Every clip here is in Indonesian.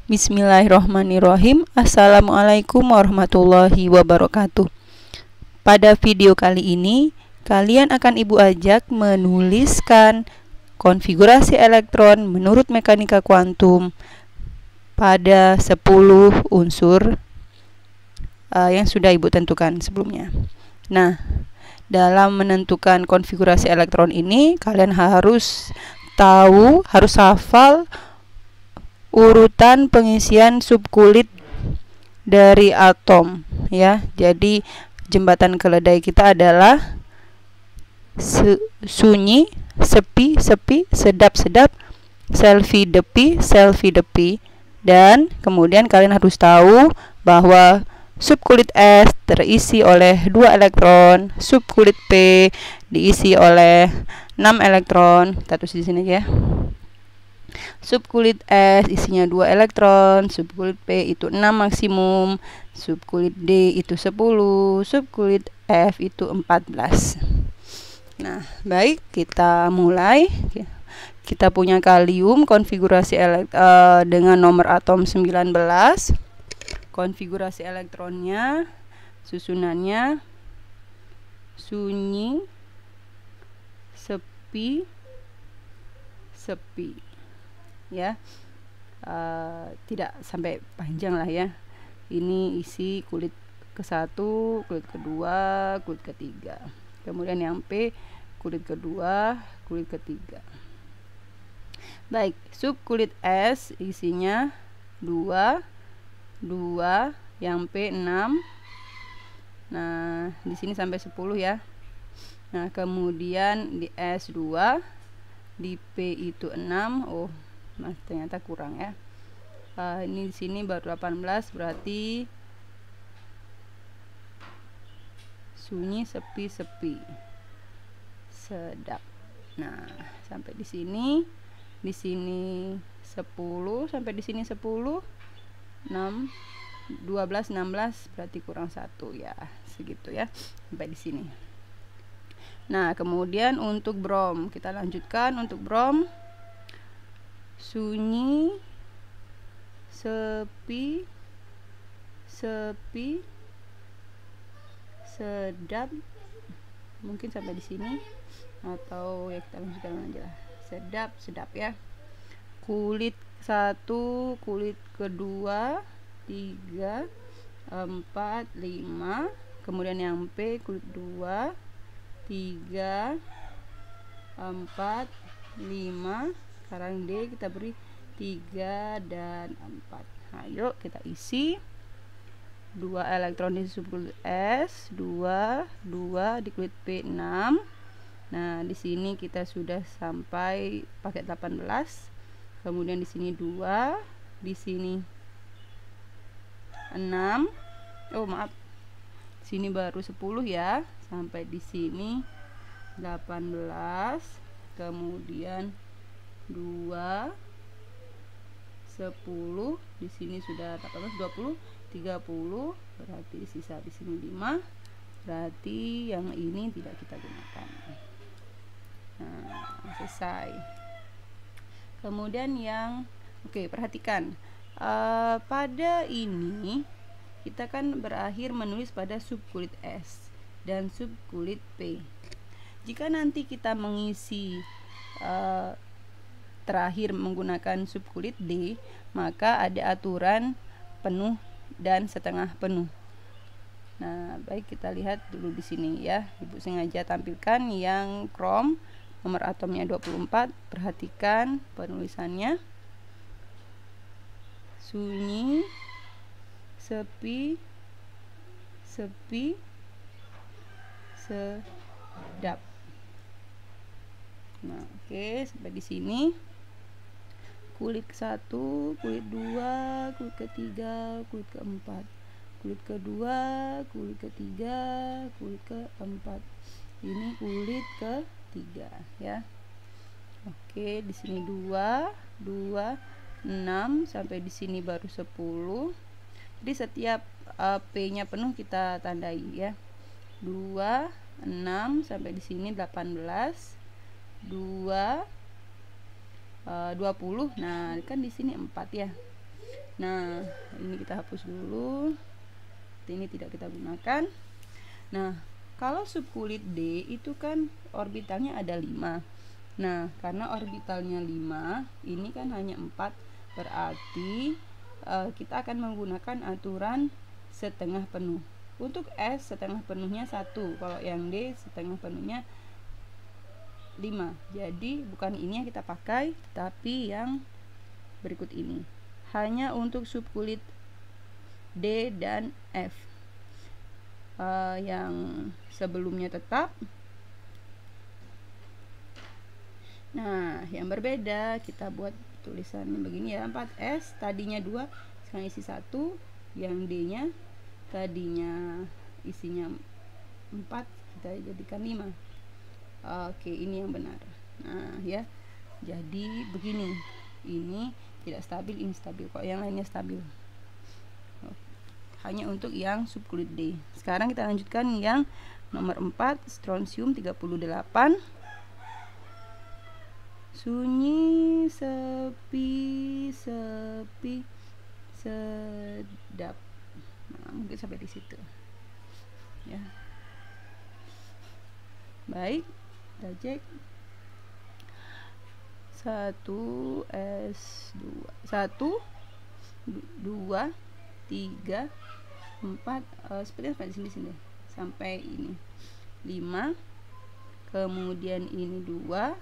Bismillahirrohmanirrohim. Assalamualaikum warahmatullahi wabarakatuh. Pada video kali ini, kalian akan Ibu ajak menuliskan konfigurasi elektron menurut mekanika kuantum pada 10 unsur yang sudah Ibu tentukan sebelumnya. Nah, dalam menentukan konfigurasi elektron ini, kalian harus tahu, harus hafal urutan pengisian subkulit dari atom, ya. Jadi jembatan keledai kita adalah sunyi, sepi, sedap, selfie-depi, dan kemudian kalian harus tahu bahwa subkulit S terisi oleh 2 elektron, subkulit P diisi oleh 6 elektron. Kita tulis di sini ya. Subkulit S isinya 2 elektron, subkulit P itu 6 maksimum, subkulit D itu 10, subkulit F itu 14. Nah, baik, kita mulai. Kita punya kalium, konfigurasi dengan nomor atom 19. Konfigurasi elektronnya, susunannya sunyi, sepi, ya. Tidak sampai panjang lah ya. Ini isi kulit ke-1, kulit kedua, kulit ketiga. Kemudian yang P kulit kedua, kulit ketiga. Baik, subkulit S isinya 2, yang P 6. Nah, di sini sampai 10 ya. Nah, kemudian di S2, di P itu 6. Oh, nah, ternyata kurang ya. Ini di sini baru 18, berarti sunyi, sepi, sedap. Nah, sampai di sini 10, sampai di sini 10, 6, 12, 16, berarti kurang 1 ya, segitu ya, sampai di sini. Nah, kemudian untuk brom, kita lanjutkan. Untuk brom, sunyi, sepi, sedap, mungkin sampai di sini, atau ya kita lanjutkan aja lah. Sedap ya. Kulit 1, kulit kedua, 3, 4, 5. Kemudian yang P kulit 2, 3, 4, 5. Sekarang D kita beri 3 dan 4. Nah, yuk kita isi 2 elektron di subkulit S, 2 di kulit P 6. Nah, di sini kita sudah sampai pakai 18. Kemudian di sini 2, di sini 6. Oh, maaf. Sini baru 10 ya. Sampai di sini 18. Kemudian 2, 10, di sini sudah 18, 20, 30, berarti sisa di sini 5, berarti yang ini tidak kita gunakan. Nah, selesai. Kemudian yang perhatikan, pada ini kita kan berakhir menulis pada subkulit S dan subkulit P. Jika nanti kita mengisi terakhir menggunakan subkulit D, maka ada aturan penuh dan setengah penuh. Nah, baik, kita lihat dulu di sini ya. Ibu sengaja tampilkan yang krom, nomor atomnya 24. Perhatikan penulisannya. Sunyi, sepi, sedap. Nah, sampai di sini. Kulit ke-1, kulit 2, kulit ke-3, kulit ke-4, kulit ke-2, kulit ke-3, kulit ke-4. Ini kulit ke-3 ya. Di sini 2, 6, sampai di sini baru 10. Jadi setiap P-nya penuh kita tandai ya. 2, 6, sampai di sini 18, 2, 20. Nah, kan di sini 4 ya. Nah, ini kita hapus dulu. Ini tidak kita gunakan. Nah, kalau subkulit D itu kan orbitalnya ada 5. Nah, karena orbitalnya 5, ini kan hanya 4, berarti kita akan menggunakan aturan setengah penuh. Untuk S setengah penuhnya 1, kalau yang D setengah penuhnya 5. Jadi bukan ini yang kita pakai, tapi yang berikut ini. Hanya untuk subkulit D dan F. Yang sebelumnya tetap. Nah, yang berbeda kita buat tulisannya begini ya. 4S tadinya 2, sekarang isi 1. Yang D-nya tadinya isinya 4, kita jadikan 5. Oke, ini yang benar. Nah, ya. Jadi begini. Ini tidak stabil, ini stabil. Kok yang lainnya stabil. Hanya untuk yang subkulit D. Sekarang kita lanjutkan yang nomor 4, strontium 38. Sunyi, sepi, sedap. Nah, mungkin sampai di situ. Ya. Baik, kita cek. 1S2. 1 2 3 4 seperti sampai di sini sampai ini 5, kemudian ini 2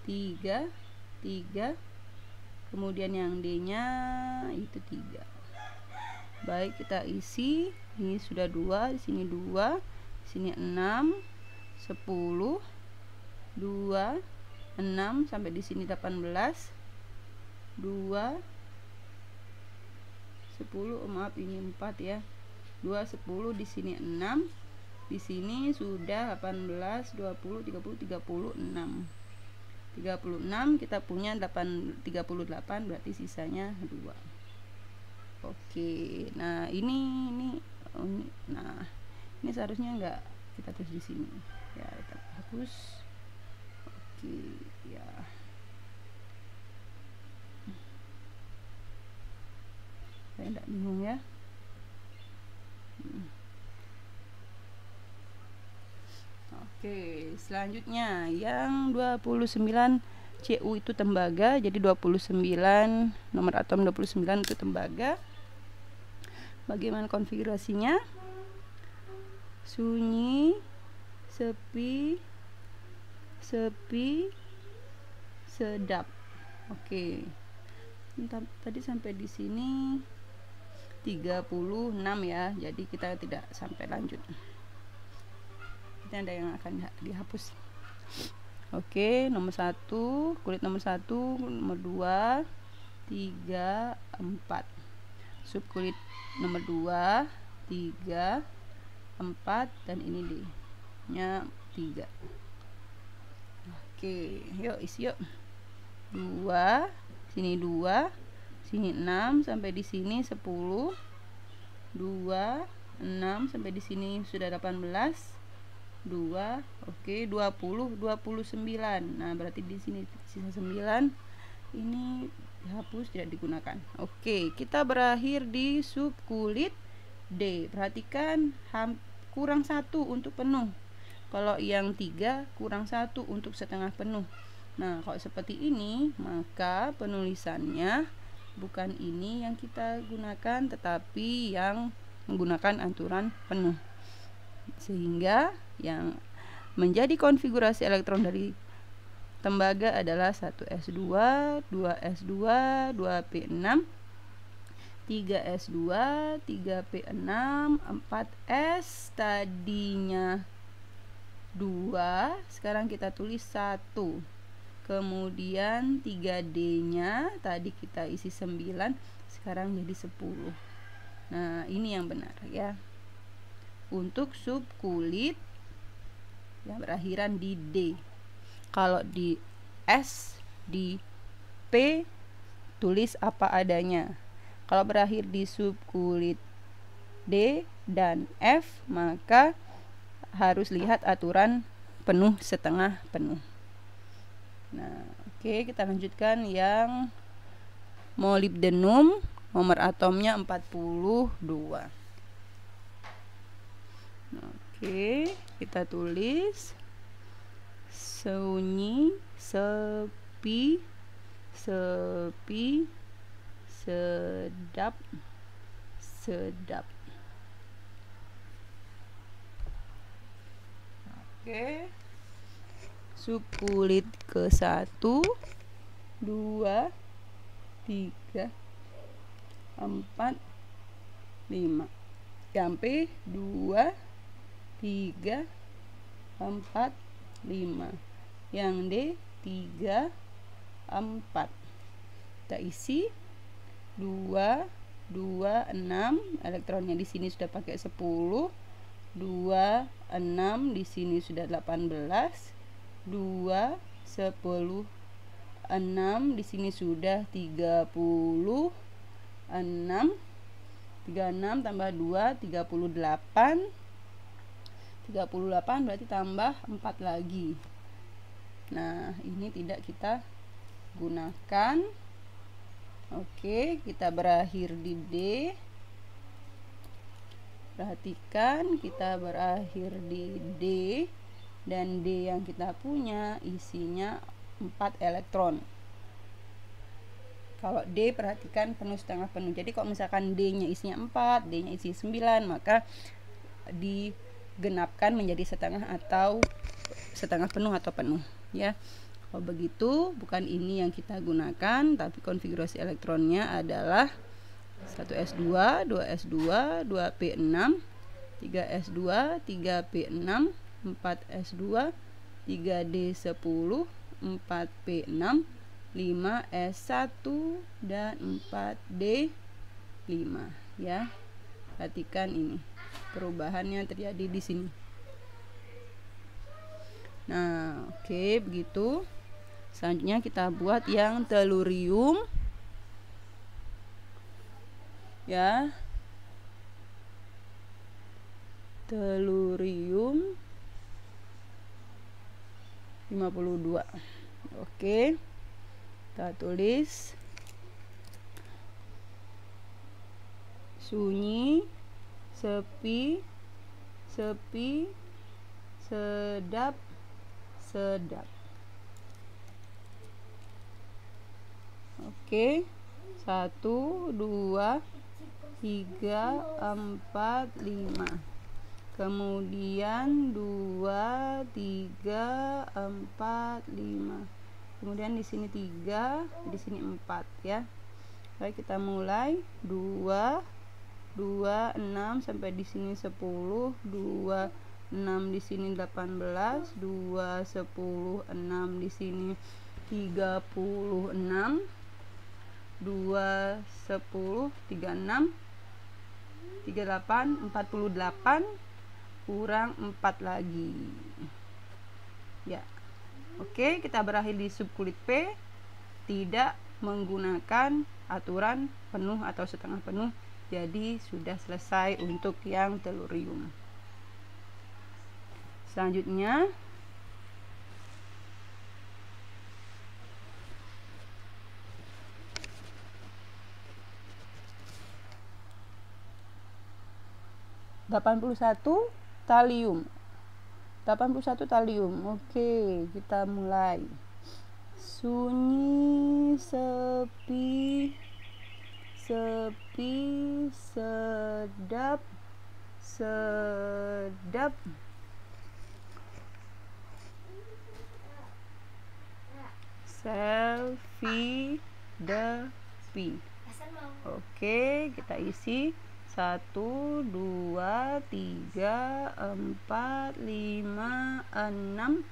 3 3, kemudian yang D nya itu 3. Baik, kita isi. Ini sudah 2, di sini 2, di sini 6 10 2 6 sampai di sini 18 2 10, maaf ini 4 ya. 2 10, di sini 6, di sini sudah 18 20 30 36. 36 kita punya 38, berarti sisanya 2. Oke. Nah, ini seharusnya enggak kita tulis di sini. Ya, kita hapus. Oke, ya. Saya tidak bingung ya. Oke, selanjutnya yang 29 Cu itu tembaga, jadi 29 nomor atom 29 itu tembaga. Bagaimana konfigurasinya? Sunyi, sepi, sedap. Oke. Tadi sampai di sini 36 ya, jadi kita tidak sampai lanjut. Ini ada yang akan dihapus. Oke, nomor 1, kulit nomor 1, nomor 2, 3, 4. Subkulit nomor 2, 3, 4, dan ini D nya 3. Oke, yuk isi yuk. 2, sini 2, sini 6 sampai di sini 10. 2 6 sampai di sini sudah 18. 2, oke, 20 29. Nah, berarti di sini sisa 9. Ini dihapus, tidak digunakan. Oke, kita berakhir di subkulit D. Perhatikan kurang 1 untuk penuh. Kalau yang 3 kurang 1 untuk setengah penuh. Nah, kalau seperti ini, maka penulisannya bukan ini yang kita gunakan, tetapi yang menggunakan aturan penuh. Sehingga yang menjadi konfigurasi elektron dari tembaga adalah 1s2, 2s2, 2p6, 3s2, 3p6, 4s tadinya 2, sekarang kita tulis 1. Kemudian 3D-nya tadi kita isi 9, sekarang jadi 10. Nah, ini yang benar ya. Untuk subkulit yang berakhiran di D. Kalau di S, di P, tulis apa adanya. Kalau berakhir di subkulit D dan F, maka harus lihat aturan penuh setengah penuh. Nah, oke, kita lanjutkan yang molybdenum nomor atomnya 42. Oke, kita tulis sunyi, sepi, sepi, sedap, sedap. Oke, sup kulit ke 1, 2, 3, 4, 5. Yang P 2, 3, 4, 5. Yang D 3, 4. Kita isi 2, 2, 6. Elektronnya di sini sudah pakai 10. 2, 6 di sini sudah 18. 2, 10, 6 di sini sudah 36. 36 tambah 2, 38. 38 berarti tambah 4 lagi. Nah, ini tidak kita gunakan. Oke, kita berakhir di D. Perhatikan, kita berakhir di D, dan D yang kita punya isinya 4 elektron. Kalau D, perhatikan penuh setengah penuh. Jadi kalau misalkan D-nya isinya 4, D-nya isi 9, maka digenapkan menjadi setengah atau setengah penuh atau penuh, ya. Kalau begitu, bukan ini yang kita gunakan, tapi konfigurasi elektronnya adalah 1s2, 2s2, 2p6, 3s2, 3p6, 4s2, 3d10, 4p6, 5s1, dan 4d5, ya. Perhatikan ini perubahannya terjadi di sini. Nah, oke, begitu. Selanjutnya kita buat yang telurium, ya. Telurium 52. Oke, kita tulis sunyi, sepi, sepi, sedap, sedap. Oke, 1, 2, 3, 4, 5. Kemudian 2, 3, 4, 5. Kemudian di sini 3, di sini 4, ya. Baik, kita mulai 2, 2, 6 sampai di sini 10, 2, 6 di sini 18, 2, 10, 6 di sini 36, 2, 10, 36, 38, 48, kurang 4 lagi, ya. Oke, kita berakhir di sub kulit P, tidak menggunakan aturan penuh atau setengah penuh. Jadi sudah selesai untuk yang telurium. Selanjutnya talium. 81 talium. Oke, kita mulai. Sunyi, sepi, sepi, sedap, sedap. Selfie, depi. Oke, kita isi 1, 2, 3, 4, 5, 6.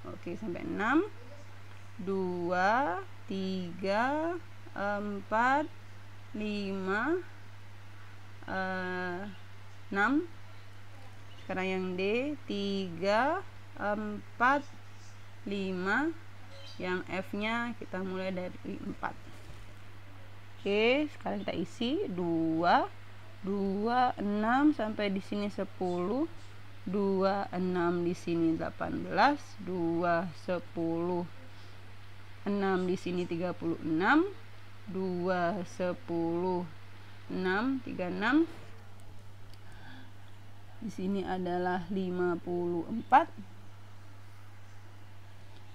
Oke, sampai 6. 2, 3, 4, 5, 6. Sekarang yang D 3, 4, 5. Yang F nya kita mulai dari 4. Oke, sekarang kita isi 2, 2, 6 sampai di sini 10, 2, 6 di sini 18, 2, 10, 6 di sini 36, 2, 10, 6, 36. Di sini adalah 54.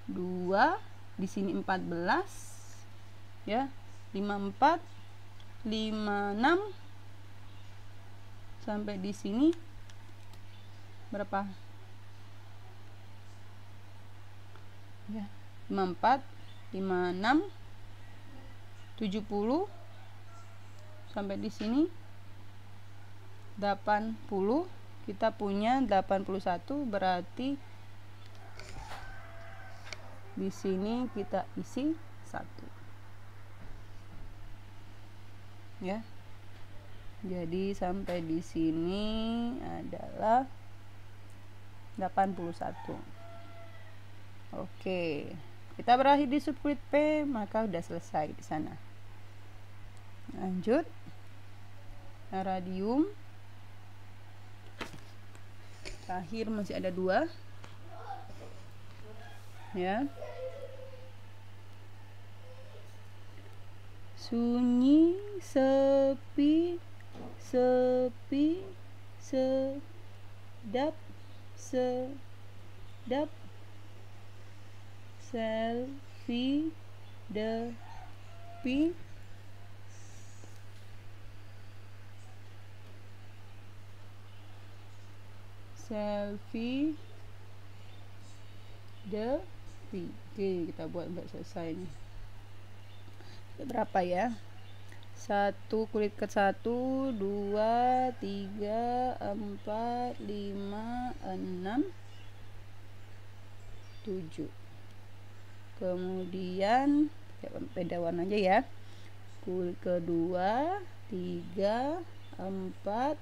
2, di sini 14 ya. 54, 56 sampai di sini berapa? Ya, 54, 56, 70 sampai di sini 80. Kita punya 81, berarti di sini kita isi 1 ya. Jadi sampai di sini adalah 81. Oke, kita berakhir di subkulit P, maka udah selesai di sana. Lanjut, radium. Terakhir masih ada 2 ya. Sunyi, sepi, sepi, sedap, sedap, selfie, depi, selfie, depi. Oke, kita buat sampai selesai nih. Berapa ya? 1 kulit ke 1, 2, 3, 4, 5, 6, 7. Kemudian beda warna aja ya. Kulit kedua 3, 4,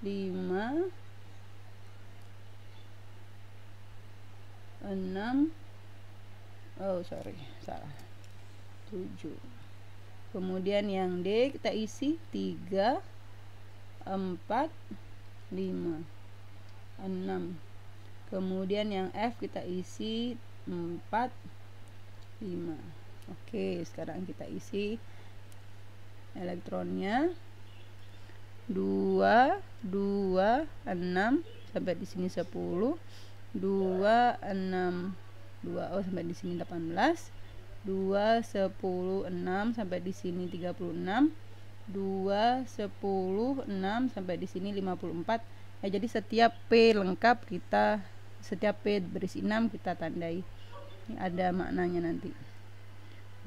5, 6, salah, 7. Kemudian yang D kita isi 3, 4, 5, 6. Kemudian yang F kita isi 4, 5. Oke, sekarang kita isi elektronnya. 2, 2, 6 sampai di sini 10. 2, 6, 2, sampai di sini 18. 2, 10, 6 sampai di sini 36. 2, 10, 6 sampai di sini 54. Ya, jadi setiap P lengkap setiap P berisi 6 kita tandai. Ini ada maknanya nanti.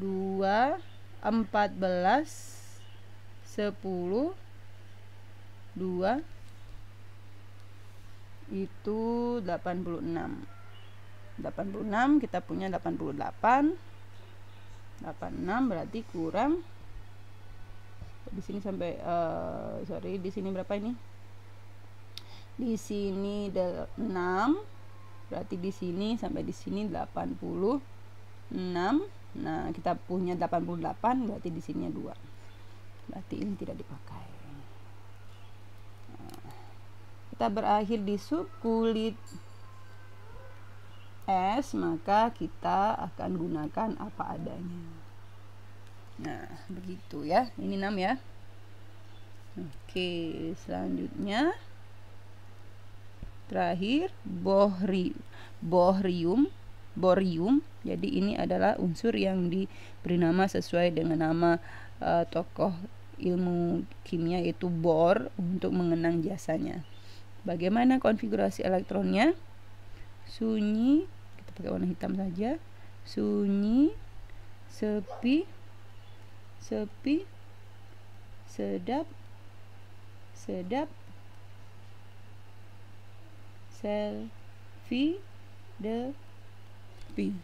2, 14, 10, 2 itu 86. 86 kita punya 88. 86 berarti kurang di sini sampai di sini berapa ini? Di sini 6. Berarti di sini sampai di sini 86. Nah, kita punya 88, berarti di sini 2. Berarti ini tidak dipakai. Kita berakhir di subkulit S, maka kita akan gunakan apa adanya. Nah, begitu ya. Ini 6 ya. Oke, selanjutnya terakhir borium. Jadi ini adalah unsur yang diberi nama sesuai dengan nama tokoh ilmu kimia, yaitu Bohr, untuk mengenang jasanya. Bagaimana konfigurasi elektronnya? Sunyi, kita pakai warna hitam saja. Sunyi, sepi, sedap, selfie, depi.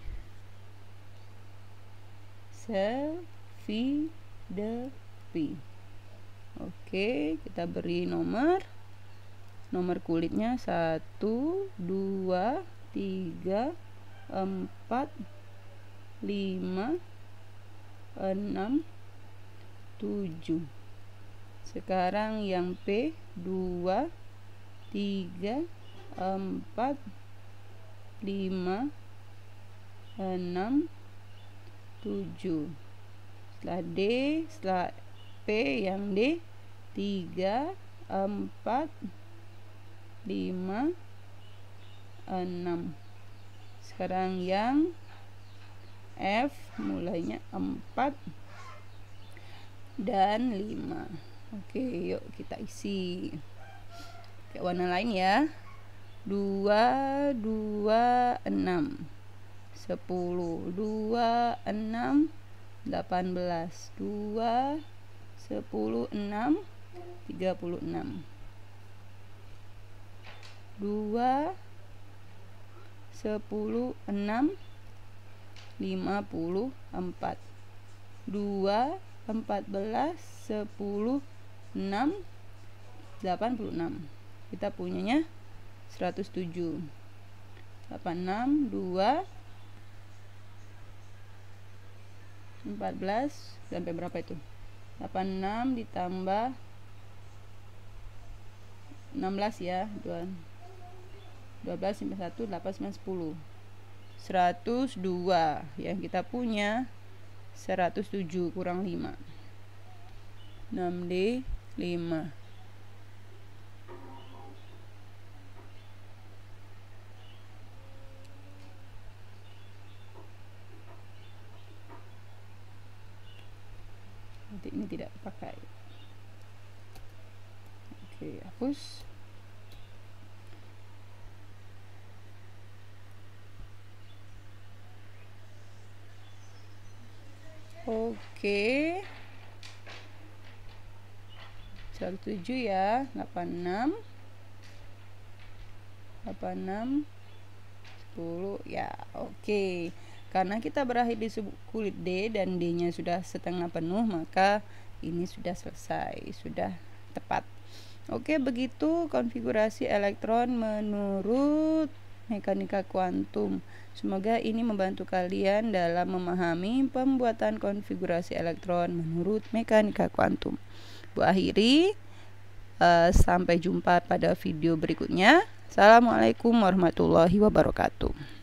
Oke, kita beri nomor kulitnya 1, 2, 3, 4, 5, 6, 7. Sekarang yang P 2, 3, 4, 5, 6, 7. setelah D, setelah P yang D 3, 4, 5, 6. Sekarang yang F mulainya 4 dan 5. Oke, yuk kita isi. Kayak warna lain ya. 2, 2, 6, 10, 2, 6, 18, 2, 10, 6, 36, 2, 10, 6, 54, 2, 14, 10, 6, 86. Kita punyanya 107. 86, 2, 14 sampai berapa itu? 86 ditambah 16 ya, 12 sampai 1, 8, 9, 10. 102. Yang kita punya 107 kurang 5. 6D 5. Nanti ini tidak pakai. Oke, hapus. Oke. 107 ya, 86, 86, 10 ya. Oke. Karena kita berakhir di kulit D dan D-nya sudah setengah penuh, maka ini sudah selesai, sudah tepat. Oke, begitu konfigurasi elektron menurut mekanika kuantum. Semoga ini membantu kalian dalam memahami pembuatan konfigurasi elektron menurut mekanika kuantum. Bu akhiri, sampai jumpa pada video berikutnya. Assalamualaikum warahmatullahi wabarakatuh.